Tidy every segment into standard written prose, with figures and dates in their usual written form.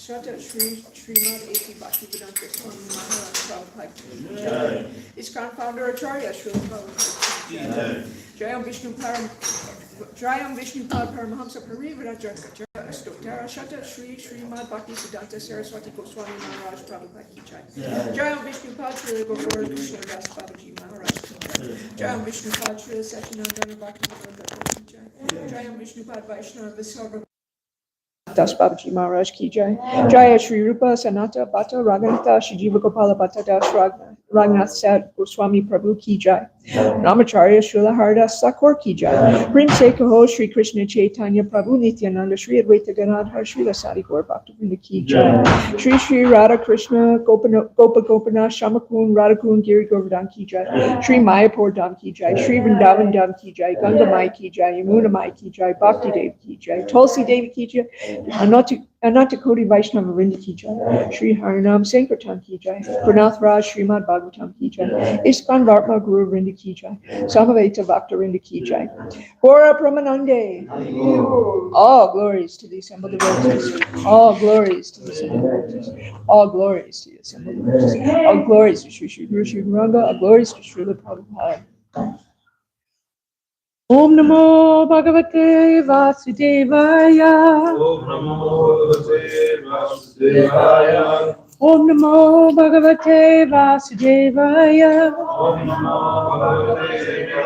Shata Shri Srimad A.T. Bhaktivedanta Swami Maharaj Prabhupada. ISKCON founder Acharya Srila Prabhupada. Jayam Vishnu Pad Paramahamsa Parivrajaka Stotara Shata Shri Srimad Bhaktivedanta Saraswati Goswami Maharaj Prabhupada Ki Jai. Jayam Vishnu Pad Srila Gaura Krishna Das Babaji Maharaj Ki Jai. Jayam Vishnu Pad Srila Sachinandana Bhaktivedanta Ki Jai. Jayam Vishnu Pad Vaishnava Visarva Das Babaji Maharaj Ki Jai. Jaya Shri Rupa Sanata Bhatta Raghunatha Shri Jiva Gopala Bhatta Das Raghunath Sad Goswami Prabhu Ki Jai. Namacharya Srila Haridas Thakur Ki Jai. Prim Sekaho Shri Krishna Chaitanya Prabhu Nityananda Shri Advaita Ganadhar Shri Lasadi Gaur Bhaktivinoda Ki Jai. Shri Shri Radha Krishna Gopa Gopanath Shamakun Radhakun Giri Govardhan Ki Jai. Shri Mayapur Dham Ki Jai. Shri Vrindavan Dham Ki Jai. Ganga Mai Ki Jai. Yamuna Mai Ki Jai. Bhakti Dev Ki Jai. Tulsi Devi Ki Jai. Ananta Koti Vaishnava Vrinda Ki Jai. Shri Harinam Sankirtan Ki Jai. Gurunath Raj Srimad Bhagavatam Ki Jai. ISKCON Vartma Guru Vrinda Ki Jai. Samaveta Bhakta Vrinda Ki Jai. Bora Pramanande. All glories to the assembled devotees. All glories to the assembled devotees. All glories to the assembled devotees. All glories to Shri Shri Guru Shri Guranga. All glories to Srila Prabhupada. Om Namo Bhagavate Vasudevaya. Om Namo Bhagavate Vasudevaya. Om Namo Bhagavate Vasudevaya. Om Namo Bhagavate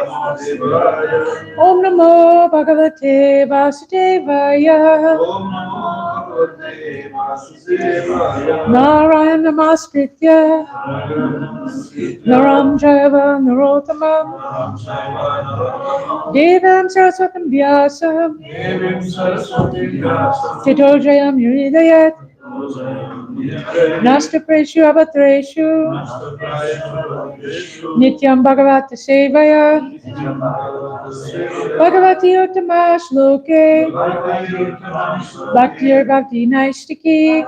Vasudevaya. Om Namo Bhagavate Vasudevaya. Om Namo Bhagavate Vasudevaya. Narayana Namaskritya Naram Jaiva Narottamam Devam Saraswatam Vyasam Tito Jayam Yuridayat Nasta Preshu Avatreshu Nityam Bhagavata Sevaya Bhagavati Uttama Shloke Bhaktir Bhakti Naistiki.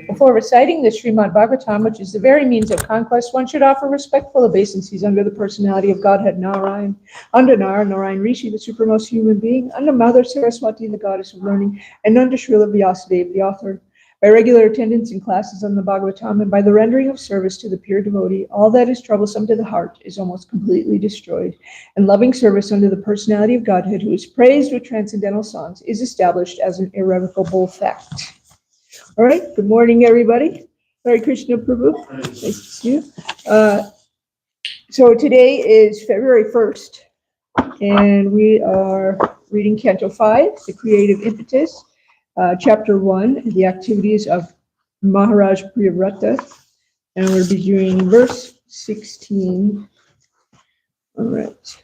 Before reciting the Srimad Bhagavatam, which is the very means of conquest, one should offer respectful obeisances under the personality of Godhead Narayan, under Narayan Rishi, the supremmost human being, under Mother Saraswati, the goddess of learning, and under Srila Vyasadeva, the author. By regular attendance in classes on the Bhagavatam and by the rendering of service to the pure devotee, all that is troublesome to the heart is almost completely destroyed, and loving service unto the personality of Godhead, who is praised with transcendental songs, is established as an irrevocable fact. All right, good morning, everybody. Hare Krishna Prabhu. Nice to see you. So today is February 1st, and we are reading Canto 5, The Creative Impetus, Chapter 1, The Activities of Maharaj Priyavrata, and we'll be doing verse 16. All right.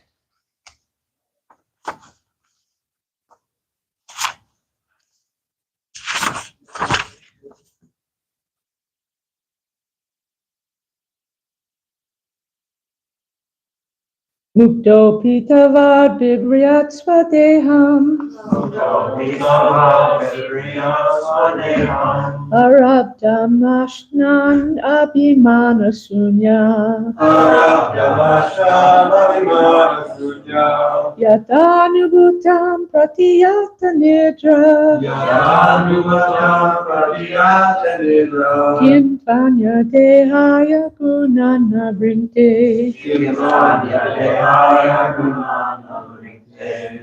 Mukto pitavad bibriyat swadeham. Mukto pitavad bibriyat swadeham. Arabdamashnan abhimana sunya. Arabdamashnan abhimana sunya. Yatanubutam pratiyata nidra. Yatanubutam pratiyata nidra. Kim panya dehaya gunana bhrinte.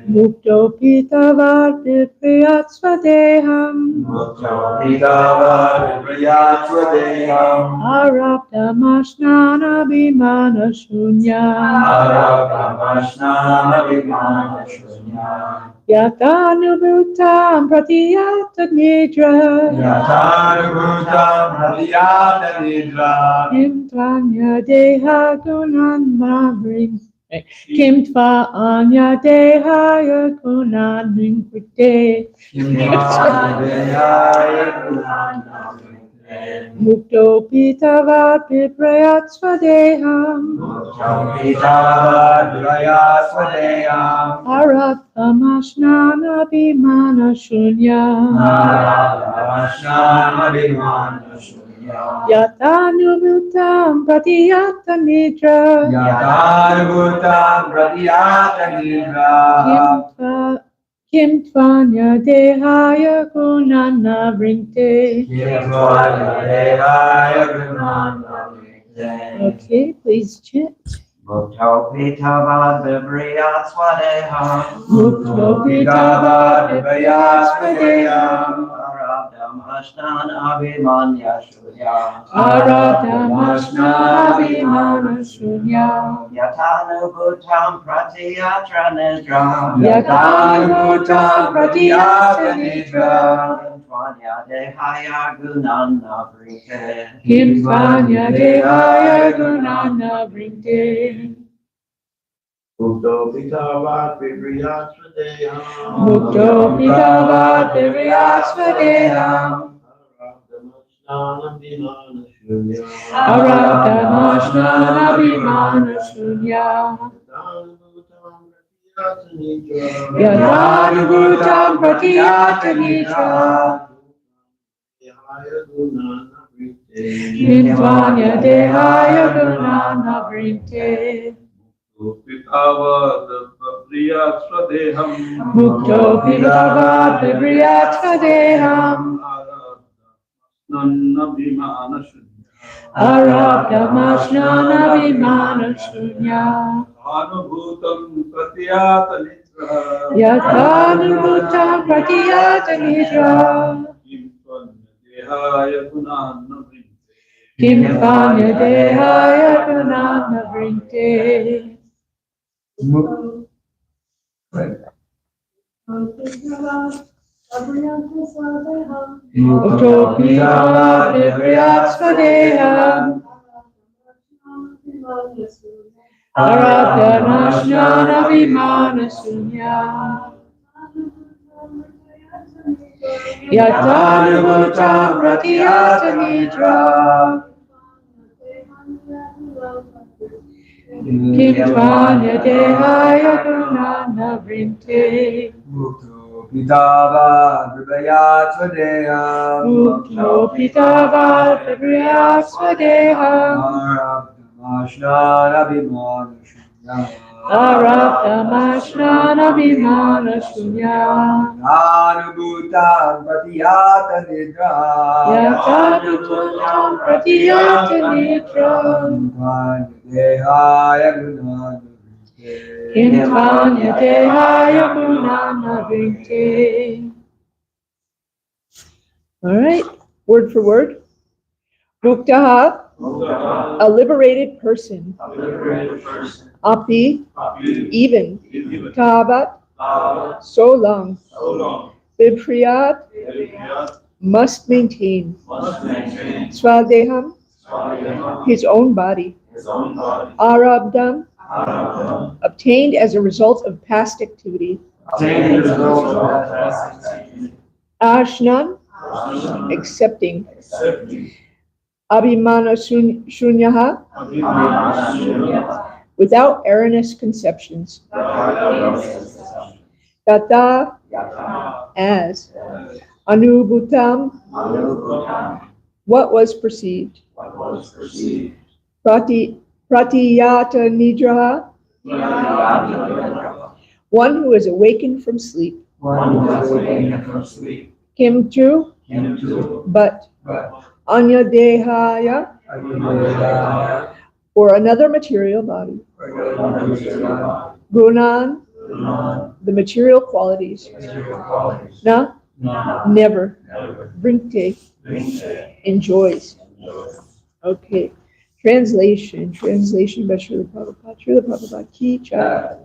Mukto pitavad vipriyat swadeham. Mukto pitavad vipriyat swadeham. Arabdamashnan abhimana shunya. Arabdamashnan abhimana shunya. Yatanubutam pratiyata nidra. Yatanubutam pratiyata nidra. Kim tvanya deha gunana bhrinte. Kim tva anya dehaya gunan vinkrite. Mukto pitavad viprayat swadeham. Mukto pitavad viprayat swadeham. Arabdamashnan abhimana shunya. Arabdamashnan abhimana shunya. Yatanubutam pratiyata nidra. Yatanubutam pratiyata nidra. Kim tvanya dehaya gunana bhrinte. Okay, please chant. Mukto pitavad viprayat swadeham. Mukto pitavad viprayat swadeham. Arabdamashnan abhimana shunya. Arabdamashnan abhimana shunya. Yatanubutam pratiyata nidra. Yatanubutam pratiyata nidra. Tvanya dehaya gunana bhrinte. Kim tvanya dehaya gunana bhrinte. Mukto pitavad vipriyat swadeham. Mukto pitavad viprayat swadeham. Arabdamashnan abhimana shunya. Yatanubutam pratiyata nidra. Kim tvanya dehaya gunana bhrinte. Pitavad vipriyat swadeham. Mukto pitavad viprayat swadeham. Arabdamashnan abhimana shunya. Anubhutam pratiyata nidra. Yatanubutam pratiyata nidra. Kim tvanya dehaya gunana bhrinte. Mukto pitavad viprayat swadeham. Arabdamashnan abhimana sunya. Yatanubutam pratiyata nidra. Kim tvanya dehaya gunana bhrinte. Mukto pitavad viprayat swadeham. Mukto pitavad viprayat swadeham. Arabdamashnan abhimana shunya. Arabdhamashranabhimana shunya. Anubhutam pratiyata nidra. Yatanubutam pratiyata nitram. Dehaya gunanavinte. Intanya dehaya gunana vinte. All right, word for word. Muktaha, a liberated person. Api, even. Tabat, so long. Vipriyat, must maintain. Swadeham, his own body. Arabdam, obtained as a result of past activity. Ashnan, accepting. Abhimana shunyaha, without erroneous conceptions. Tata, as. Anubhutam, what was perceived. Pratiyata nidraha, one who is awakened from sleep. Kimchu, but. Anya dehaya, or another material body. Gunan, the material qualities. Na, never. Vrinte, enjoys. Okay. Translation by Srila Prabhupada Ki Jai.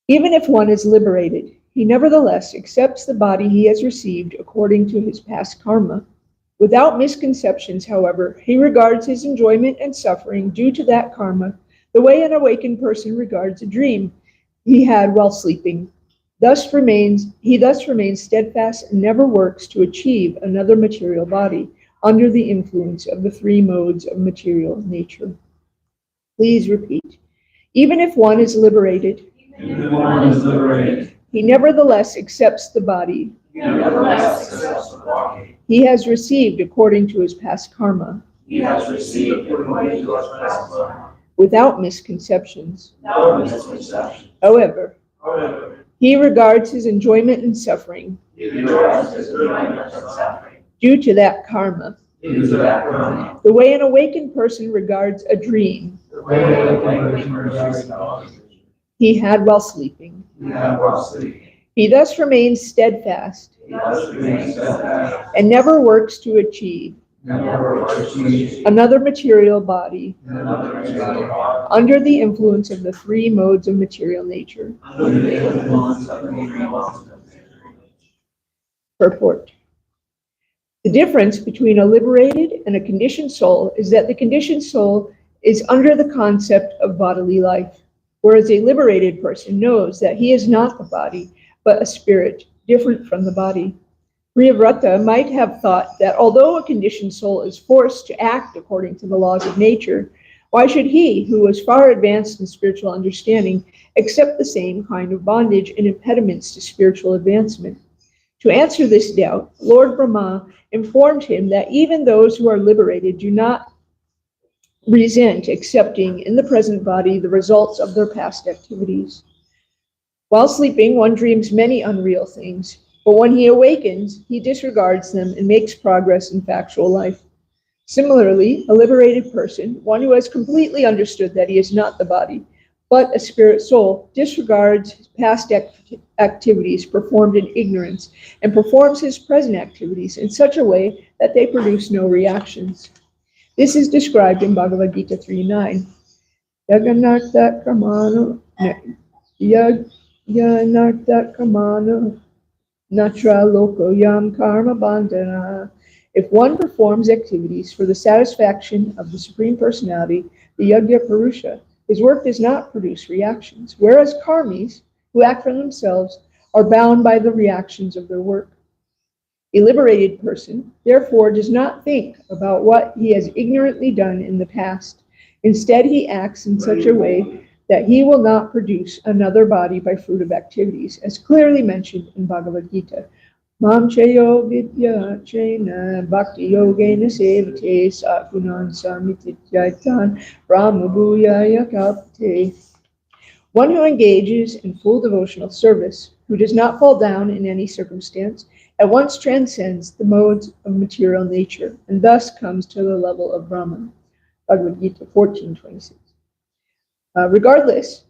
Even if one is liberated, he nevertheless accepts the body he has received according to his past karma. Without misconceptions, however, he regards his enjoyment and suffering due to that karma the way an awakened person regards a dream he had while sleeping. He thus remains steadfast and never works to achieve another material body under the influence of the three modes of material nature. Please repeat. Even if one is liberated, he nevertheless accepts the body he has received according to his past karma. Without misconceptions. However, he regards his enjoyment and suffering due to that karma the way an awakened person regards a dream he had while sleeping. He thus remains steadfast and never works to achieve another material body under the influence of the three modes of material nature. Purport. The difference between a liberated and a conditioned soul is that the conditioned soul is under the concept of bodily life, whereas a liberated person knows that he is not the body, but a spirit different from the body. Priyavrata might have thought that although a conditioned soul is forced to act according to the laws of nature, why should he, who is far advanced in spiritual understanding, accept the same kind of bondage and impediments to spiritual advancement? To answer this doubt, Lord Brahma informed him that even those who are liberated do not resent accepting in the present body the results of their past activities. While sleeping, one dreams many unreal things, but when he awakens, he disregards them and makes progress in factual life. Similarly, a liberated person, one who has completely understood that he is not the body, but a spirit soul, disregards past activities performed in ignorance and performs his present activities in such a way that they produce no reactions. This is described in Bhagavad Gita 3:9. Yaganartha kamano yanartha kamano natra loko yam karma bandhana. If one performs activities for the satisfaction of the Supreme Personality, the Yagya Purusha, his work does not produce reactions, whereas karmis, who act for themselves, are bound by the reactions of their work. A liberated person, therefore, does not think about what he has ignorantly done in the past. Instead, he acts in such a way that he will not produce another body by fruit of activities, as clearly mentioned in Bhagavad Gita. Mam Chayo Vidya Chena Bhakti Yogena Sevate Sakunan Samitityatan Brahma Bhuyaya Kapte. One who engages in full devotional service, who does not fall down in any circumstance, at once transcends the modes of material nature, and thus comes to the level of Brahman. Bhagavad Gita 14:26. Regardless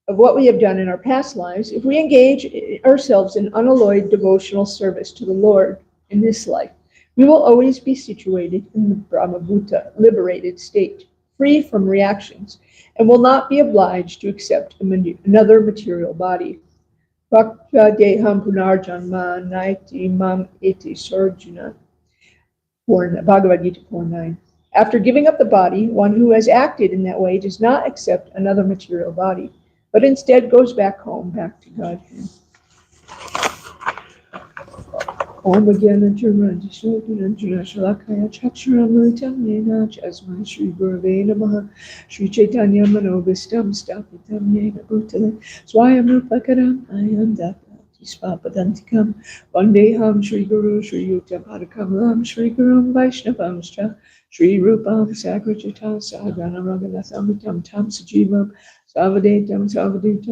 of what we have done in our past lives, if we engage ourselves in unalloyed devotional service to the Lord in this life, we will always be situated in the Brahmabhuta, liberated state, free from reactions, and will not be obliged to accept another material body. Bhakta deham punarjanma naiti mam iti sarjuna. Bhagavad Gita 4:9. After giving up the body, one who has acted in that way does not accept another material body, but instead goes back home, back to Godhead. Om Gyana Jnana Shodhananjana Shalakaya Chakshuramritam Yena Jasmai Shri Gurave Namaha Shri Chaitanya Manobhistam Stapitam Yena Bhutale Swayam Rupakaram Ayam Spapadantikam Vandeham Shri Guru Shri Yuta Padakamalam Shri Gurum Vaishnavamscha Shri Rupam Sagrajata Sahagana Raghunathamritam Tam Sajivam Savadetam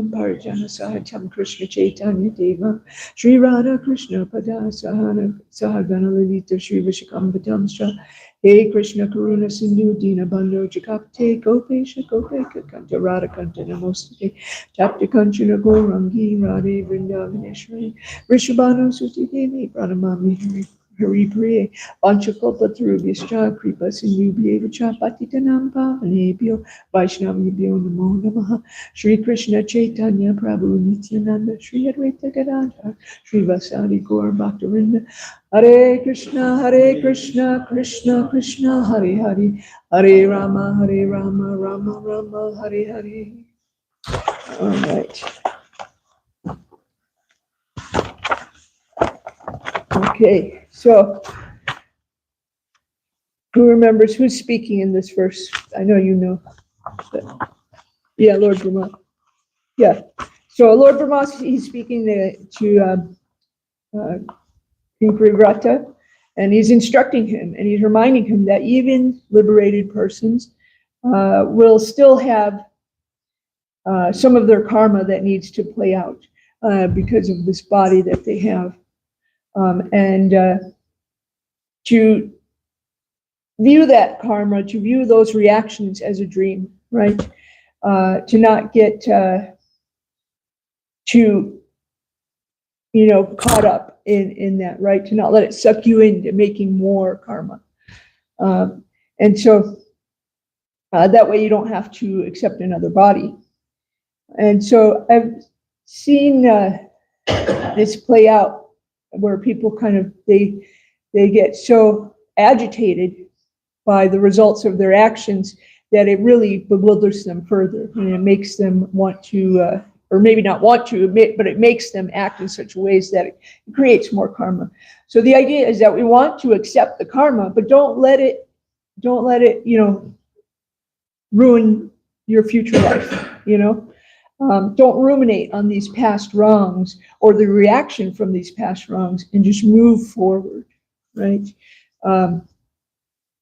Parijana Sahatam Krishna Chaitanya Deva Shri Radha Krishna Pada Sahagana Lalita Shri Vishakambadamstra He Krishna Karuna Sindhu Dina Bandhu Jakapte Gopesha Gopeka Kanta Radha Kanta Namostate Tapta Kanchana Gourangi Radhe Vrindavaneshwari Rishabhanu Suti Devi Pranamami Hari Priya Vanchakalpatarubhyascha Kripa Sindhubhyevacha Patitanam Pavanebhyo Vaishnavibhyo Namo Namaha Shri Krishna Chaitanya Prabhu Nityananda Shri Advaita Gadadhar Shri Vasadi Gaur Bhaktavinda Hare Krishna Krishna Krishna Hare Hare Hare Rama Rama Rama Hare Hare. All right. Okay, so who remembers who's speaking in this verse? I know you know. But yeah, Lord Brahma. Yeah. So Lord Brahma, he's speaking to King Priyavrata, and he's instructing him, and he's reminding him that even liberated persons will still have some of their karma that needs to play out because of this body that they have. And to view that karma, to view those reactions as a dream, right? To not get too, caught up in that, right? To not let it suck you into making more karma. And so that way you don't have to accept another body. And so I've seen this play out where people kind of, they get so agitated by the results of their actions that it really bewilders them further, and it makes them want to, or maybe not want to, but it makes them act in such ways that it creates more karma. So the idea is that we want to accept the karma, but don't let it, ruin your future life, Don't ruminate on these past wrongs or the reaction from these past wrongs, and just move forward, right?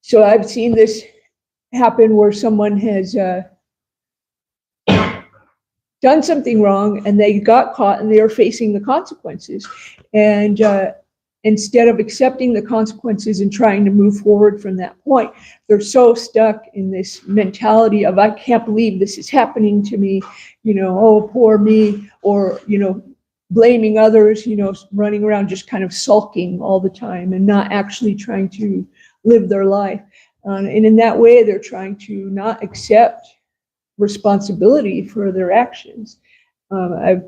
So I've seen this happen where someone has done something wrong and they got caught and they are facing the consequences. And instead of accepting the consequences and trying to move forward from that point, they're so stuck in this mentality of, I can't believe this is happening to me, oh, poor me, or, blaming others, running around just kind of sulking all the time and not actually trying to live their life. And in that way, they're trying to not accept responsibility for their actions. I've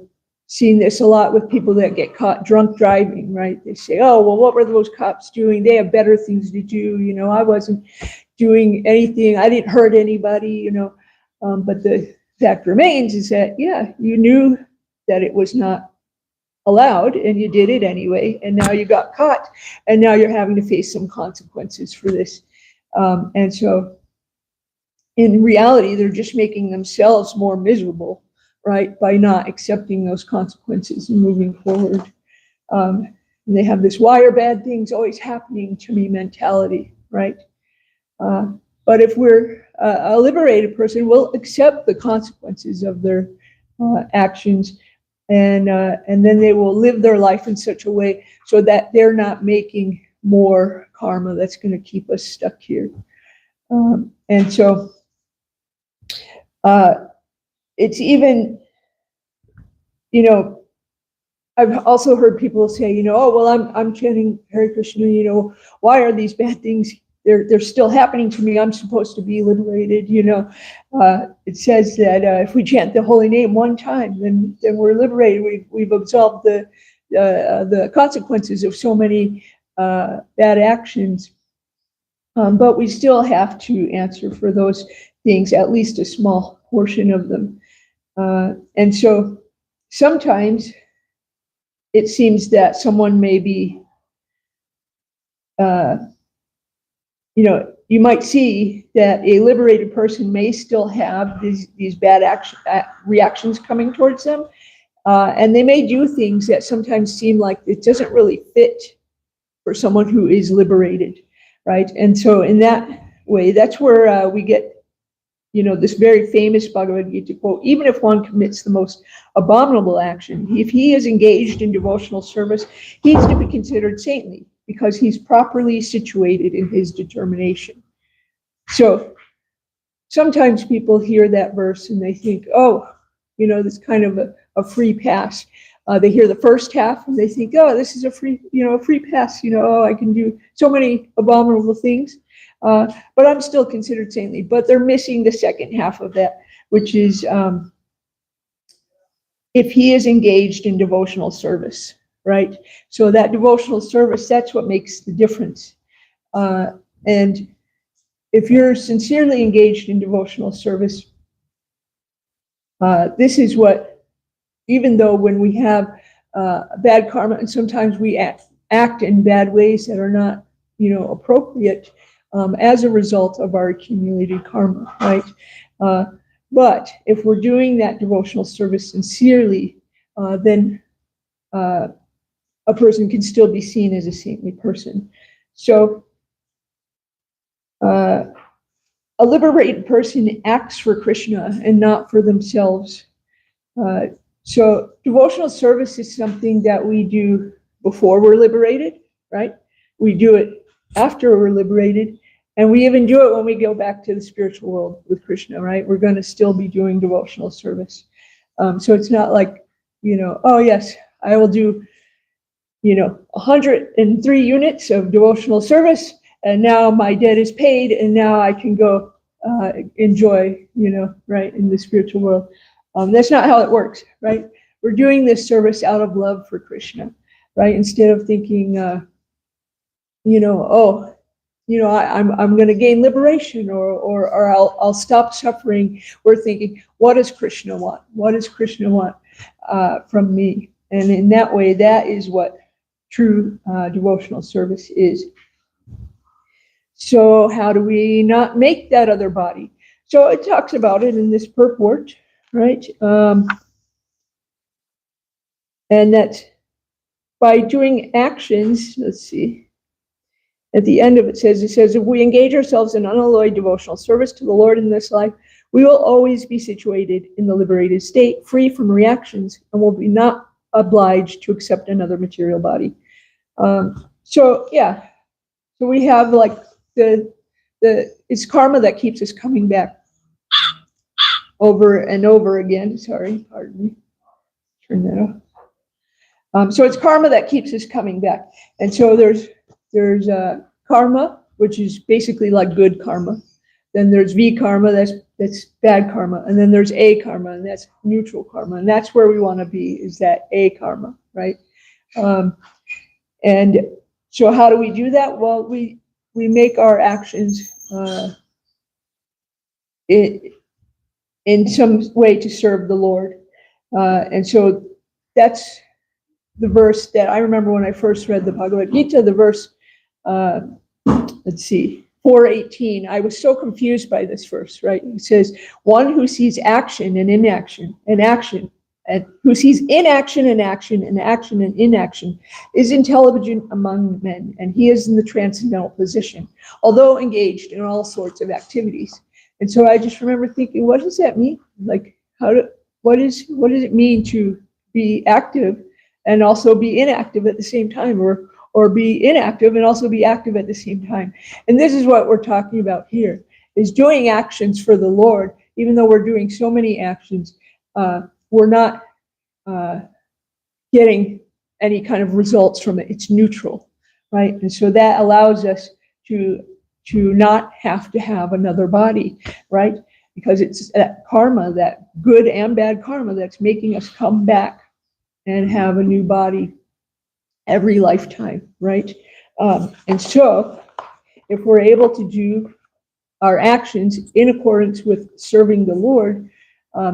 seen this a lot with people that get caught drunk driving, right? They say, oh, well, what were those cops doing? They have better things to do. I wasn't doing anything. I didn't hurt anybody, but the fact remains is that, yeah, you knew that it was not allowed and you did it anyway. And now you got caught and now you're having to face some consequences for this. And so in reality, they're just making themselves more miserable, right, by not accepting those consequences and moving forward. And they have this, why are bad things always happening to me mentality, right? But if we're a liberated person, we'll accept the consequences of their actions, and then they will live their life in such a way so that they're not making more karma that's going to keep us stuck here. And so it's even, I've also heard people say, oh, well, I'm chanting Hare Krishna, why are these bad things? They're still happening to me. I'm supposed to be liberated. It says that if we chant the holy name one time, then we're liberated. We've absolved the consequences of so many bad actions. But we still have to answer for those things, at least a small portion of them. And so sometimes it seems that someone may be, you might see that a liberated person may still have these bad reactions coming towards them. And they may do things that sometimes seem like it doesn't really fit for someone who is liberated, right? And so in that way, that's where we get, this very famous Bhagavad Gita quote, even if one commits the most abominable action, if he is engaged in devotional service, he's to be considered saintly because he's properly situated in his determination. So sometimes people hear that verse and they think, oh, this kind of a free pass. They hear the first half and they think, oh, this is a free pass. Oh, I can do so many abominable things. But I'm still considered saintly. But they're missing the second half of that, which is if he is engaged in devotional service, right? So that devotional service, that's what makes the difference. And if you're sincerely engaged in devotional service, this is what, even though when we have bad karma, and sometimes we act in bad ways that are not, appropriate, as a result of our accumulated karma, right? But if we're doing that devotional service sincerely, then a person can still be seen as a saintly person. So a liberated person acts for Krishna and not for themselves. So devotional service is something that we do before we're liberated, right? We do it after we're liberated. And we even do it when we go back to the spiritual world with Krishna, right? We're going to still be doing devotional service. So it's not like, oh, yes, I will do, 103 units of devotional service, and now my debt is paid, and now I can go enjoy, right, in the spiritual world. That's not how it works, right? We're doing this service out of love for Krishna, right? Instead of thinking, I'm going to gain liberation, or I'll stop suffering. We're thinking, what does Krishna want? What does Krishna want from me? And in that way, that is what true devotional service is. So how do we not make that other body? So it talks about it in this purport, right? And that by doing actions, let's see. At the end of it says, if we engage ourselves in unalloyed devotional service to the Lord in this life, we will always be situated in the liberated state, free from reactions, and will be not obliged to accept another material body. So we have like it's karma that keeps us coming back over and over again. Sorry, pardon me. Turn that off. So it's karma that keeps us coming back, and so there's karma, which is basically like good karma. Then there's V-karma, that's bad karma. And then there's A-karma, and that's neutral karma. And that's where we want to be, is that A-karma, right? And so how do we do that? Well, we make our actions in some way to serve the Lord. And so that's the verse that I remember when I first read the Bhagavad Gita, the verse, let's see, 4:18. I was so confused by this verse, right? It says, one who sees action and inaction and action who sees inaction and action and action and inaction, is intelligent among men, and he is in the transcendental position, although engaged in all sorts of activities. And so I just remember thinking, what does that mean? Like, what does it mean to be active and also be inactive at the same time, or be inactive and also be active at the same time? And this is what we're talking about here, is doing actions for the Lord, even though we're doing so many actions. We're not getting any kind of results from it. It's neutral, right? And so that allows us to not have to have another body, right? Because it's that karma, that good and bad karma, that's making us come back and have a new body every lifetime, right? And so if we're able to do our actions in accordance with serving the Lord,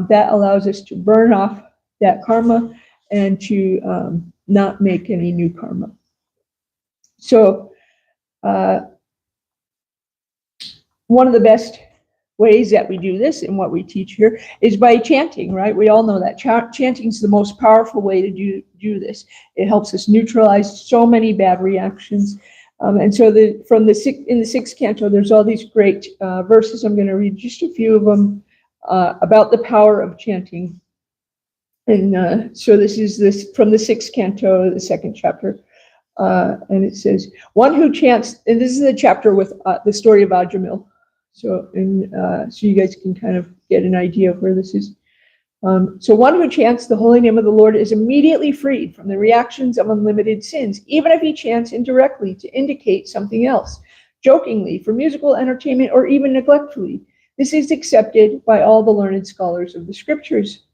that allows us to burn off that karma and to not make any new karma. So one of the best ways that we do this and what we teach here is by chanting, right? We all know that chanting is the most powerful way to do this. It helps us neutralize so many bad reactions. And so in the sixth canto, there's all these great verses. I'm going to read just a few of them about the power of chanting. And so this is from the sixth canto, the second chapter. And it says, one who chants, and this is a chapter with the story of Ajamil. So you guys can kind of get an idea of where this is. So one who chants the holy name of the Lord is immediately freed from the reactions of unlimited sins, even if he chants indirectly to indicate something else, jokingly, for musical entertainment, or even neglectfully. This is accepted by all the learned scholars of the scriptures.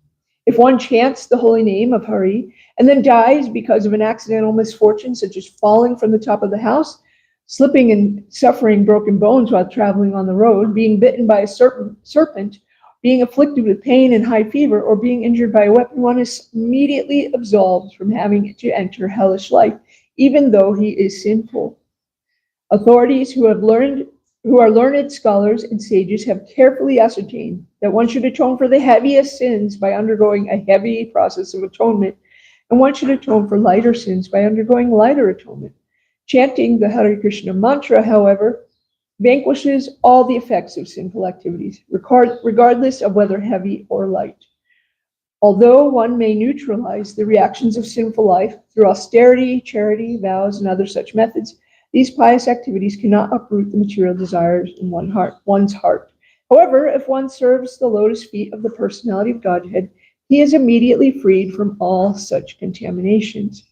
If one chants the holy name of Hari and then dies because of an accidental misfortune, such as falling from the top of the house, slipping and suffering broken bones while traveling on the road, being bitten by a serpent, being afflicted with pain and high fever, or being injured by a weapon, one is immediately absolved from having to enter hellish life, even though he is sinful. Authorities who are learned scholars and sages have carefully ascertained that one should atone for the heaviest sins by undergoing a heavy process of atonement, and one should atone for lighter sins by undergoing lighter atonement. Chanting the Hare Krishna mantra, however, vanquishes all the effects of sinful activities, regardless of whether heavy or light. Although one may neutralize the reactions of sinful life through austerity, charity, vows, and other such methods, these pious activities cannot uproot the material desires in one's heart. However, if one serves the lotus feet of the personality of Godhead, he is immediately freed from all such contaminations.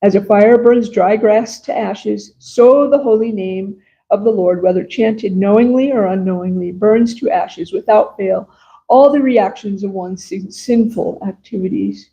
As a fire burns dry grass to ashes, so the holy name of the Lord, whether chanted knowingly or unknowingly, burns to ashes without fail all the reactions of one's sinful activities.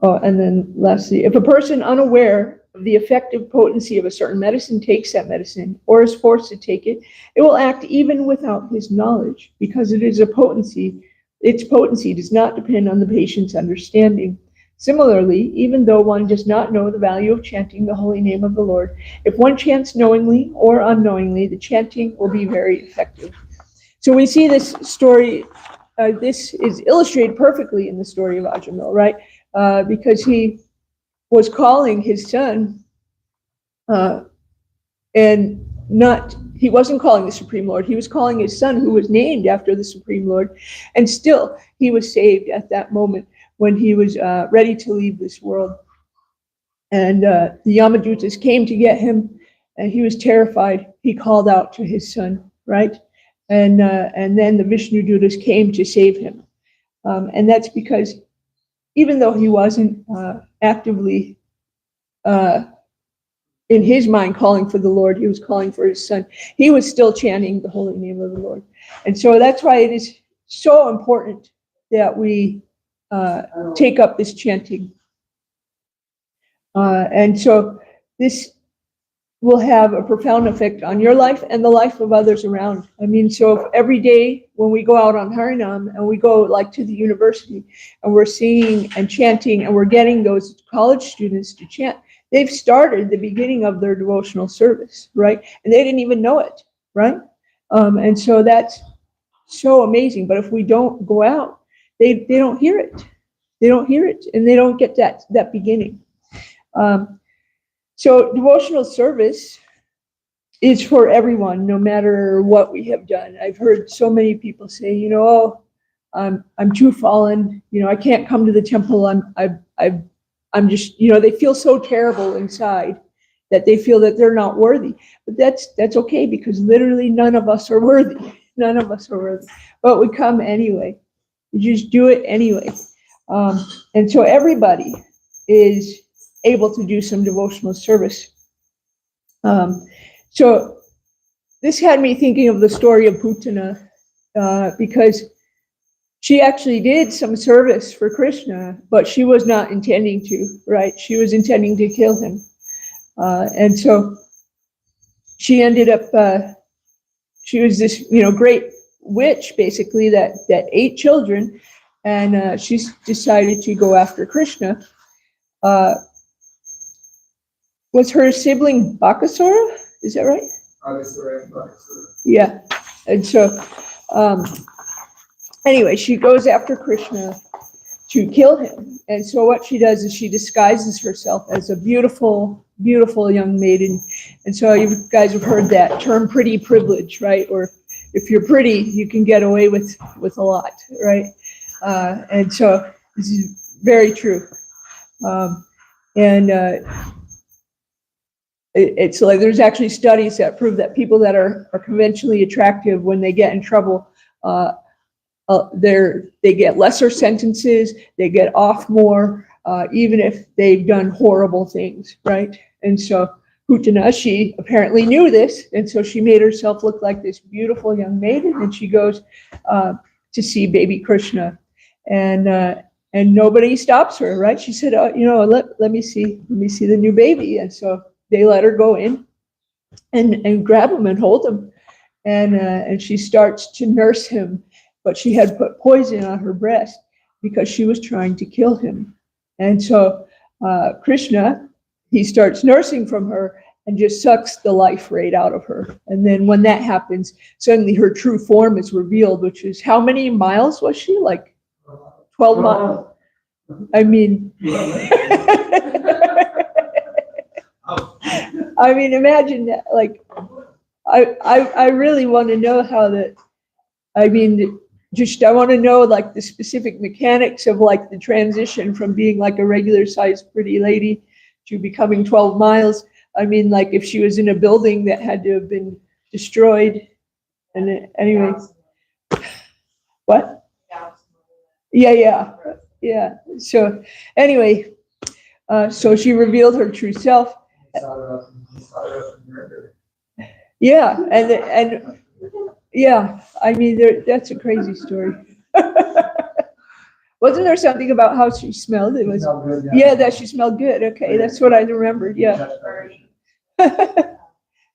And then lastly, if a person unaware of the effective potency of a certain medicine takes that medicine, or is forced to take it, it will act even without his knowledge, because its potency does not depend on the patient's understanding. Similarly, even though one does not know the value of chanting the holy name of the Lord, if one chants knowingly or unknowingly, the chanting will be very effective. So we see this story, this is illustrated perfectly in the story of Ajamil, right? Because he was calling his son, he wasn't calling the Supreme Lord, he was calling his son, who was named after the Supreme Lord, and still he was saved at that moment when he was ready to leave this world. And the Yamadutas came to get him, and he was terrified. He called out to his son, right? And then the Vishnu Dutas came to save him. And that's because even though he wasn't actively in his mind calling for the Lord, he was calling for his son. He was still chanting the holy name of the Lord. And so that's why it is so important that we take up this chanting. And so this will have a profound effect on your life and the life of others around. I mean, so if every day when we go out on Harinam and we go like to the university and we're singing and chanting and we're getting those college students to chant, they've started the beginning of their devotional service, right? And they didn't even know it, right? And so that's so amazing. But if we don't go out, they don't hear it. They don't hear it, and they don't get that beginning. So devotional service is for everyone, no matter what we have done. I've heard so many people say, you know, oh, I'm too fallen. You know, I can't come to the temple. I'm just, you know, they feel so terrible inside that they feel that they're not worthy. But that's okay, because literally none of us are worthy. None of us are worthy. But we come anyway. You just do it anyway. And so everybody is able to do some devotional service. So this had me thinking of the story of Putana, because she actually did some service for Krishna, but she was not intending to, right? She was intending to kill him. And so she ended up, she was this, you know, great witch, basically, that ate children, and she decided to go after Krishna. Was her sibling Bakasura? Is that right? Bakasura. Yeah. And so, anyway, she goes after Krishna to kill him. And so what she does is she disguises herself as a beautiful, beautiful young maiden. And so you guys have heard that term, pretty privilege, right? Or if you're pretty, you can get away with a lot, right? And so this is very true. It's like there's actually studies that prove that people that are conventionally attractive, when they get in trouble, they get lesser sentences, they get off more, even if they've done horrible things, right? And so Putana, she apparently knew this, and so she made herself look like this beautiful young maiden, and she goes to see baby Krishna, and nobody stops her, right? She said, oh, you know, let me see the new baby. And so they let her go in and grab him and hold him, and she starts to nurse him. But she had put poison on her breast because she was trying to kill him. And so Krishna, he starts nursing from her and just sucks the life right out of her. And then when that happens, suddenly her true form is revealed, which is, how many miles was she? Like 12 miles. I mean, I mean, imagine that. Like, I really want to know how that, I mean, just, I want to know like the specific mechanics of like the transition from being like a regular sized pretty lady to becoming 12 miles. I mean, like if she was in a building that had to have been destroyed. And anyway, what? Yeah. So anyway, so she revealed her true self. Yeah, and yeah, I mean, that's a crazy story. Wasn't there something about how she smelled? It was, yeah, that she smelled good. Okay, that's what I remembered. Yeah.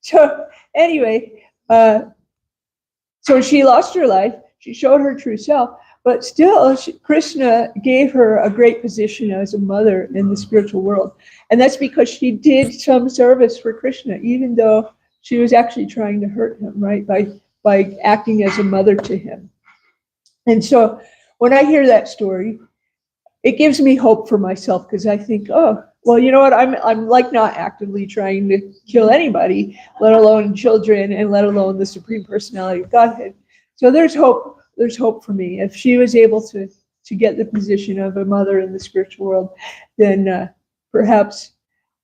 So anyway, so she lost her life. She showed her true self, but still, Krishna gave her a great position as a mother in the spiritual world, and that's because she did some service for Krishna, even though she was actually trying to hurt him, right? By acting as a mother to him. And so when I hear that story, it gives me hope for myself, because I think, oh, well, you know what? I'm like not actively trying to kill anybody, let alone children, and let alone the Supreme Personality of Godhead. So there's hope. There's hope for me. If she was able to get the position of a mother in the spiritual world, then perhaps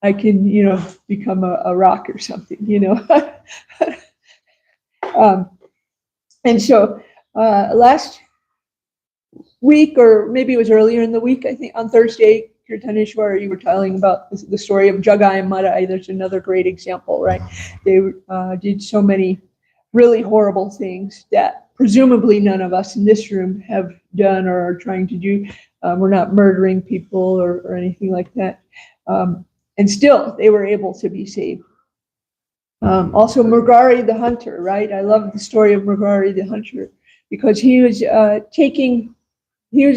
I can, you know, become a rock or something, you know. And so last week, or maybe it was earlier in the week, I think on Thursday, Kirtaneshwar, you were telling about the story of Jagai and Madai. There's another great example, right? They did so many really horrible things that presumably none of us in this room have done or are trying to do. We're not murdering people or anything like that. And still, they were able to be saved. Also, Mrugari the hunter, right? I love the story of Mrugari the hunter, because he was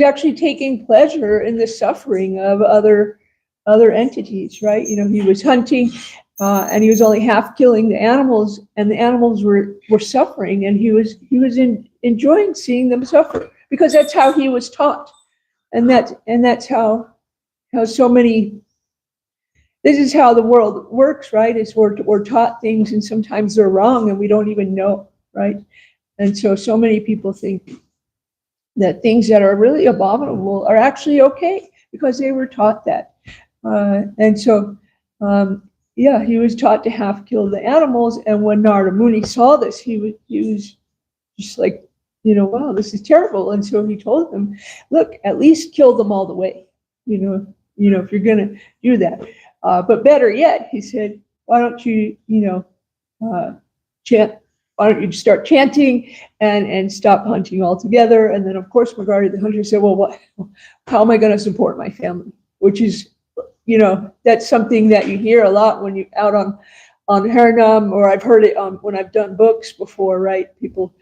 actually taking pleasure in the suffering of other entities, right? You know, he was hunting, and he was only half killing the animals, and the animals were suffering, and he was enjoying seeing them suffer, because that's how he was taught. And that's how so many. This is how the world works, right? Is we're taught things, and sometimes they're wrong, and we don't even know, right? And so many people think that things that are really abominable are actually okay because they were taught that. And so, he was taught to half kill the animals. And when Narada Muni saw this, he was just like, wow, this is terrible. And so he told them, look, at least kill them all the way, if you're going to do that. But better yet, he said, why don't you, chant? Why don't you start chanting and stop hunting altogether? And then, of course, Margarita the hunter said, well, how am I going to support my family? Which is, that's something that you hear a lot when you're out on Harinam, or I've heard it when I've done books before, right? People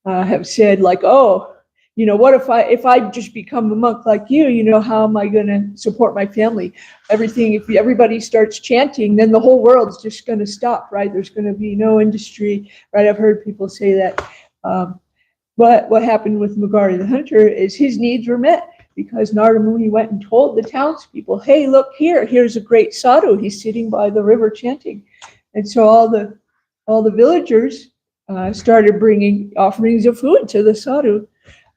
have said like, oh, what if I just become a monk like you, how am I going to support my family? If everybody starts chanting, then the whole world's just going to stop, right? There's going to be no industry, right? I've heard people say that. But what happened with Margarita the hunter is his needs were met because Narada Muni went and told the townspeople, hey, look here's a great sadhu. He's sitting by the river chanting. And so all the villagers started bringing offerings of food to the sadhu.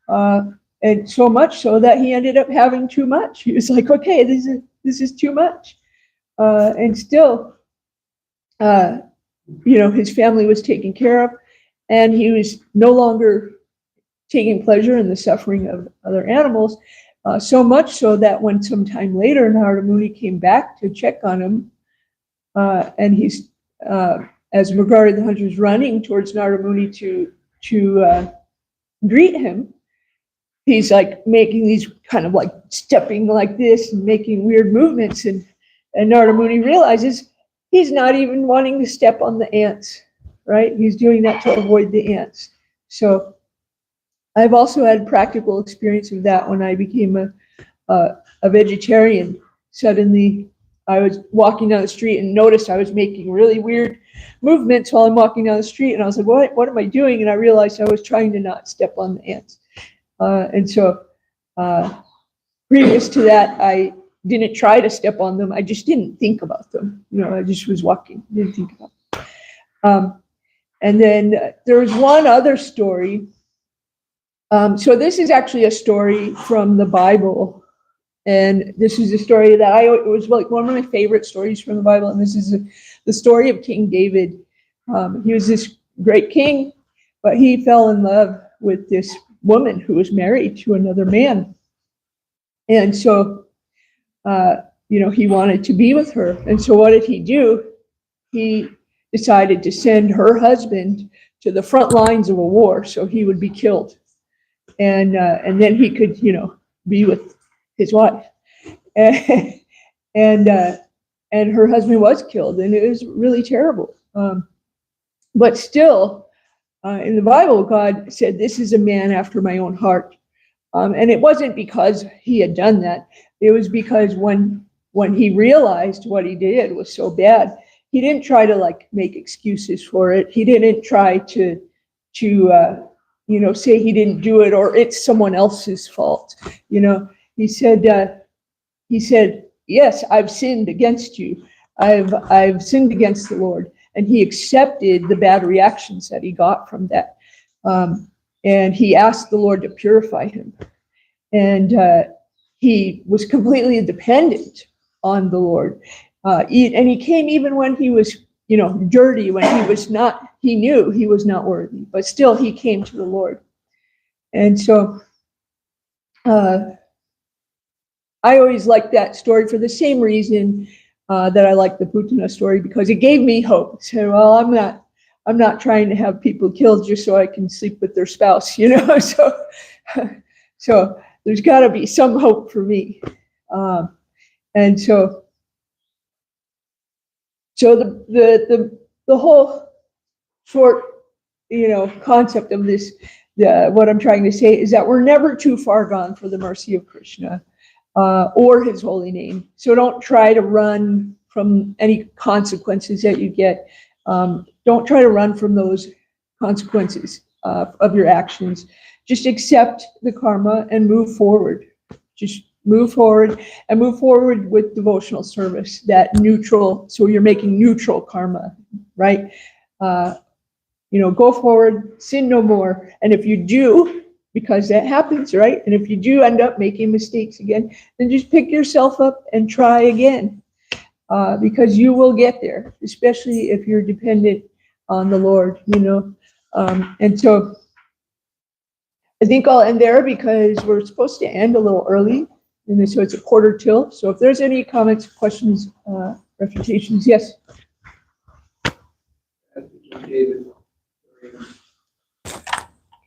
And so much so that he ended up having too much. He was like, okay, this is too much. And still, his family was taken care of, and he was no longer taking pleasure in the suffering of other animals. So much so that when sometime later Narada Muni came back to check on him, and he's as Margarita the hunter is running towards Narada Muni to greet him, he's like making these kind of like stepping like this and making weird movements. And Narada Muni realizes he's not even wanting to step on the ants, right? He's doing that to avoid the ants. So I've also had practical experience of that when I became a vegetarian. Suddenly I was walking down the street and noticed I was making really weird movements while I'm walking down the street. And I was like, what am I doing? And I realized I was trying to not step on the ants. And so previous to that, I didn't try to step on them. I just didn't think about them. I just was walking, didn't think about them. And then there was one other story. So this is actually a story from the Bible. And this is a story that it was like one of my favorite stories from the Bible. And this is the story of King David. He was this great king, but he fell in love with this woman who was married to another man. And so, he wanted to be with her. And so what did he do? He decided to send her husband to the front lines of a war so he would be killed. And then he could, be with his wife. And her husband was killed, and it was really terrible. But still, in the Bible, God said, this is a man after my own heart. And it wasn't because he had done that. It was because when he realized what he did was so bad, he didn't try to make excuses for it. He didn't try to say he didn't do it or it's someone else's fault. He said, yes, I've sinned against you. I've sinned against the Lord. And he accepted the bad reactions that he got from that. And he asked the Lord to purify him. And he was completely dependent on the Lord. And he came even when he was, dirty, when he knew he was not worthy, but still he came to the Lord. And so I always liked that story for the same reason that I like the Putana story, because it gave me hope. So, well, I'm not trying to have people killed just so I can sleep with their spouse, So there's got to be some hope for me. And so the whole short, concept of this, what I'm trying to say is that we're never too far gone for the mercy of Krishna. Or his holy name. So don't try to run from any consequences that you get. Don't try to run from those consequences of your actions. Just accept the karma and move forward. Just move forward and move forward with devotional service, that neutral. So you're making neutral karma, right? Go forward, sin no more. And if you do, because that happens, right? And if you do end up making mistakes again, then just pick yourself up and try again, because you will get there, especially if you're dependent on the Lord, And so I think I'll end there because we're supposed to end a little early, and so it's a 1:45. So if there's any comments, questions, refutations, yes. David.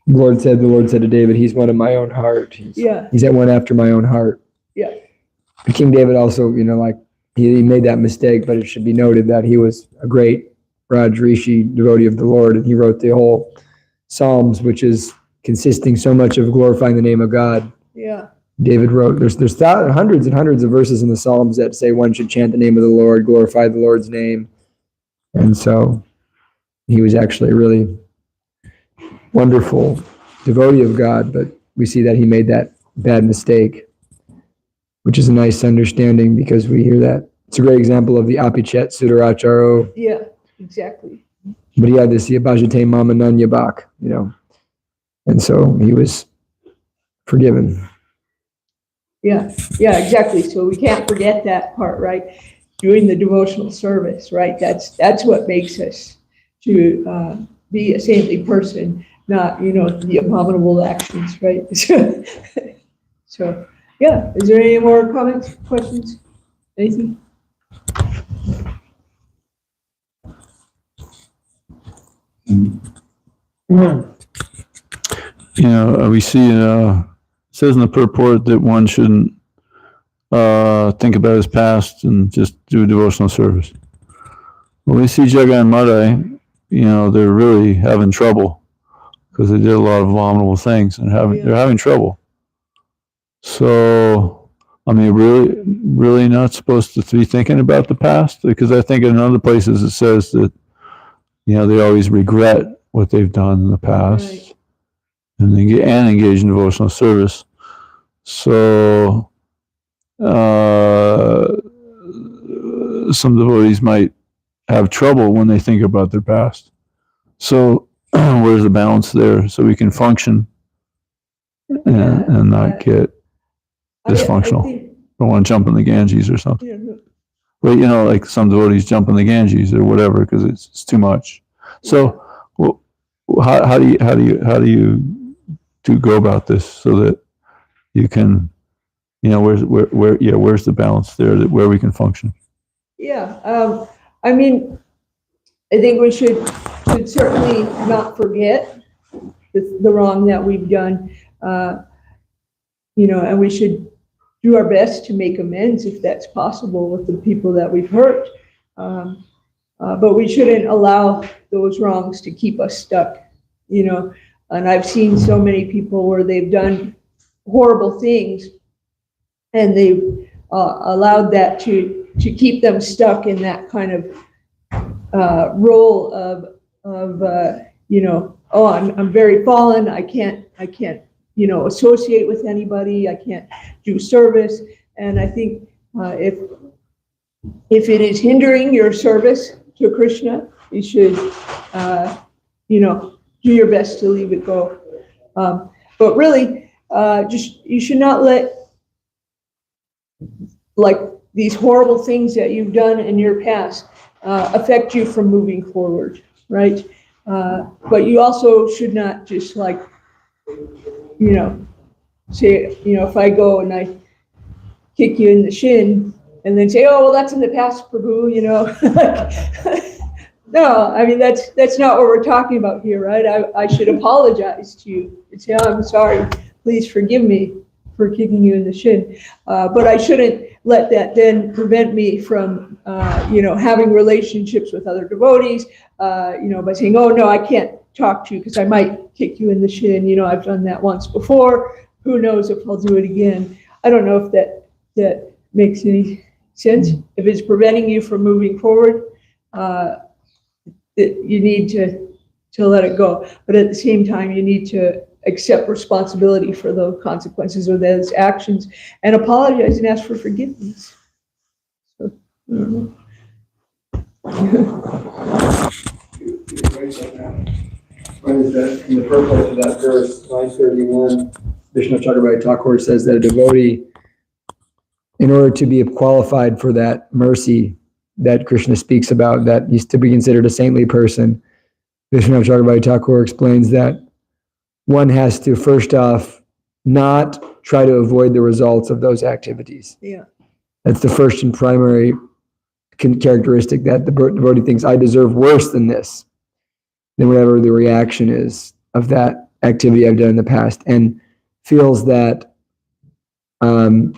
The Lord said to David, he's one of my own heart. He's that one after my own heart. Yeah. King David also, he made that mistake, but it should be noted that he was a great Raj Rishi devotee of the Lord, and he wrote the whole Psalms, which is consisting so much of glorifying the name of God. Yeah. David wrote, there's hundreds and hundreds of verses in the Psalms that say one should chant the name of the Lord, glorify the Lord's name. And so he was actually a really wonderful devotee of God, but we see that he made that bad mistake, which is a nice understanding because we hear that. It's a great example of the apichet sudaracharo. Yeah, exactly. But he had this bhajate mama nanyabak, and so he was forgiven. Yeah, exactly. So we can't forget that part, right? Doing the devotional service, right? That's what makes us to be a saintly person, not, the abominable actions, right? So, yeah. Is there any more comments, questions, anything? We see it says in the purport that one shouldn't think about his past and just do devotional service. When we see Jagai and Madai, they're really having trouble because they did a lot of abominable things and they're having trouble. So, really not supposed to be thinking about the past, because I think in other places it says that, they always regret what they've done in the past. Right. And engage in devotional service. So, some devotees might have trouble when they think about their past. So, where's the balance there so we can function and not get dysfunctional? Don't want to jump in the Ganges or something. Yeah. But, like some devotees jump in the Ganges or whatever because it's too much. So, how do you go about this so that you can, where's the balance there where we can function? Yeah, I think we should certainly not forget the wrong that we've done, and we should do our best to make amends if that's possible with the people that we've hurt. But we shouldn't allow those wrongs to keep us stuck, And I've seen so many people where they've done horrible things and they've allowed that to keep them stuck in that kind of role of I'm very fallen. I can't associate with anybody. I can't do service. And I think if it is hindering your service to Krishna, you should do your best to leave it go. But really, you should not let these horrible things that you've done in your past affect you from moving forward, right? But you also should not just say, if I go and I kick you in the shin and then say, oh, well, that's in the past, Prabhu, No, that's not what we're talking about here, right? I should apologize to you and say, oh, I'm sorry, please forgive me for kicking you in the shin. But I shouldn't let that then prevent me from, having relationships with other devotees, by saying, oh, no, I can't talk to you because I might kick you in the shin. I've done that once before. Who knows if I'll do it again? I don't know if that makes any sense. If it's preventing you from moving forward, you need to let it go. But at the same time, you need to accept responsibility for the consequences of those actions and apologize and ask for forgiveness. So, I don't know. What is that? In the purport of that verse, 931, Vishnu Chakravarti Thakur says that a devotee, in order to be qualified for that mercy that Krishna speaks about, that he's to be considered a saintly person, Vishnu Chakravarti Thakur explains that one has to first off not try to avoid the results of those activities. Yeah. That's the first and primary characteristic, that the devotee thinks, I deserve worse than this, than whatever the reaction is of that activity I've done in the past, and feels that I'm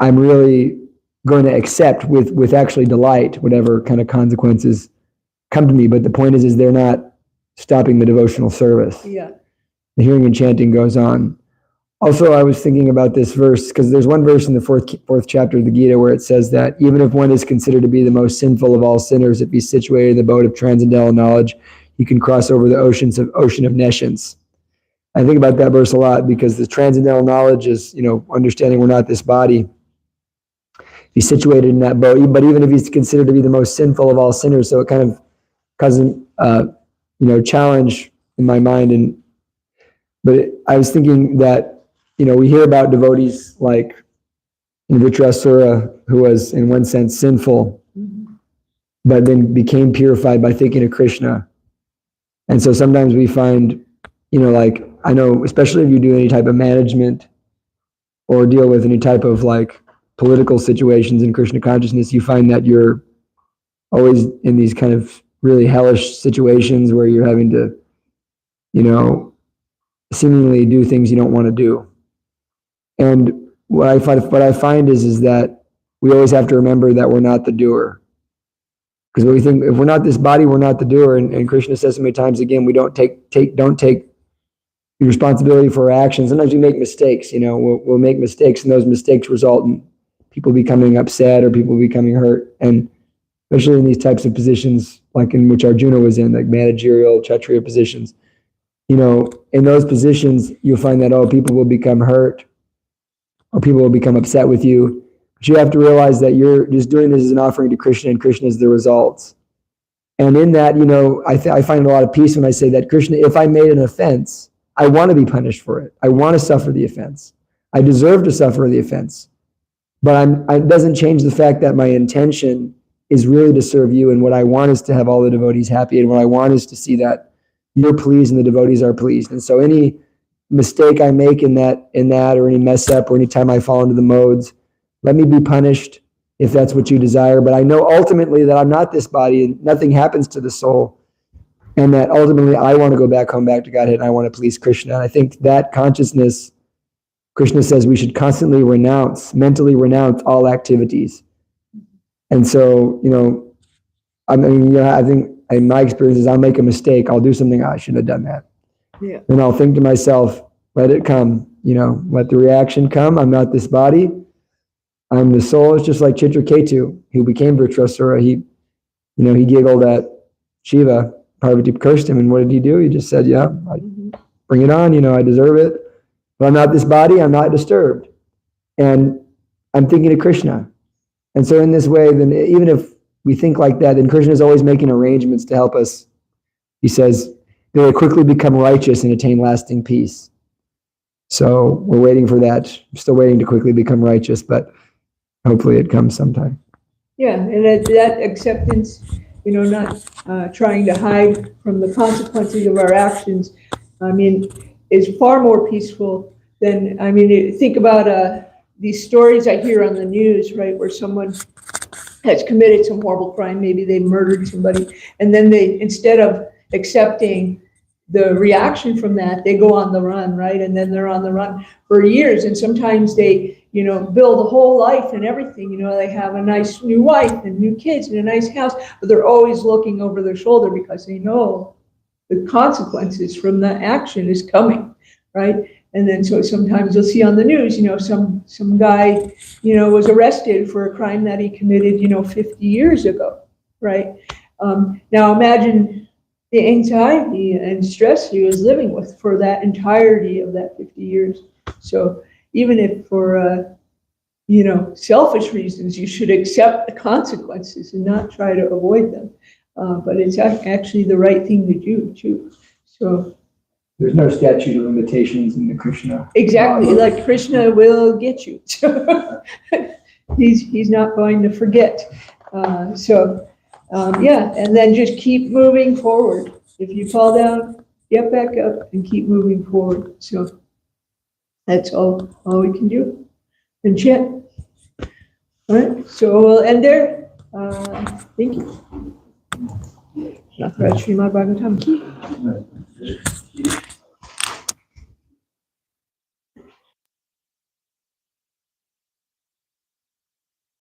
really going to accept with actually delight whatever kind of consequences come to me. But the point is they're not stopping the devotional service. Yeah. The hearing and chanting goes on. Also, I was thinking about this verse because there's one verse in the fourth chapter of the Gita where it says that even if one is considered to be the most sinful of all sinners, if he's situated in the boat of transcendental knowledge, he can cross over the ocean of nescience. I think about that verse a lot because the transcendental knowledge is, understanding we're not this body. He's situated in that boat, but even if he's considered to be the most sinful of all sinners, so it kind of causes challenge in my mind. But I was thinking that, we hear about devotees like Vitrasura, who was in one sense sinful, but then became purified by thinking of Krishna. And so sometimes we find, I know, especially if you do any type of management or deal with any type of political situations in Krishna consciousness, you find that you're always in these kind of really hellish situations where you're having to, seemingly do things you don't want to do. And what I find is that we always have to remember that we're not the doer. Because we think if we're not this body, we're not the doer. And Krishna says so many times again, we don't take the responsibility for our actions. Sometimes we make mistakes. We'll make mistakes, and those mistakes result in people becoming upset or people becoming hurt. And especially in these types of positions, like in which Arjuna was in, like managerial, Kshatriya positions. In those positions, you'll find that, people will become hurt or people will become upset with you. But you have to realize that you're just doing this as an offering to Krishna, and Krishna is the results. And in that, I find a lot of peace when I say that Krishna, if I made an offense, I want to be punished for it. I want to suffer the offense. I deserve to suffer the offense. But it doesn't change the fact that my intention is really to serve you, and what I want is to have all the devotees happy, and what I want is to see that you're pleased and the devotees are pleased. And so any mistake I make in that, or any mess up, or any time I fall into the modes, let me be punished if that's what you desire. But I know ultimately that I'm not this body, and nothing happens to the soul, and that ultimately I want to go back home, back to Godhead, and I want to please Krishna. And I think that consciousness, Krishna says we should constantly mentally renounce all activities. And so, I think in my experiences, I'll make a mistake. I'll do something, I shouldn't have done that. Yeah. And I'll think to myself, let it come, let the reaction come. I'm not this body. I'm the soul. It's just like Chitraketu, who became Vritrasura. He giggled at Shiva. Parvati cursed him, and what did he do? He just said, bring it on, I deserve it. But I'm not this body. I'm not disturbed. And I'm thinking of Krishna. And so in this way, then even if we think like that, then Krishna is always making arrangements to help us. He says, they will quickly become righteous and attain lasting peace. So we're waiting for that. I'm still waiting to quickly become righteous, but hopefully it comes sometime. Yeah, and that acceptance, not trying to hide from the consequences of our actions, is far more peaceful than, think about these stories I hear on the news, right, where someone has committed some horrible crime, maybe they murdered somebody, and then they, instead of accepting the reaction from that, they go on the run, right? And then they're on the run for years, and sometimes they, build a whole life and everything, they have a nice new wife and new kids and a nice house, but they're always looking over their shoulder because they know the consequences from the action is coming, right? And then so sometimes you'll see on the news, some guy, was arrested for a crime that he committed, 50 years ago, right? Now imagine the anxiety and stress he was living with for that entirety of that 50 years. So even if for, selfish reasons, you should accept the consequences and not try to avoid them. But it's actually the right thing to do too. So There's no statute of limitations in the Krishna. exactly, like Krishna will get you. So he's not going to forget. And then just keep moving forward. If you fall down, get back up and keep moving forward. So that's all we can do. And chant. All right, so we'll end there. Thank you. Srimad Bhagavatam ki.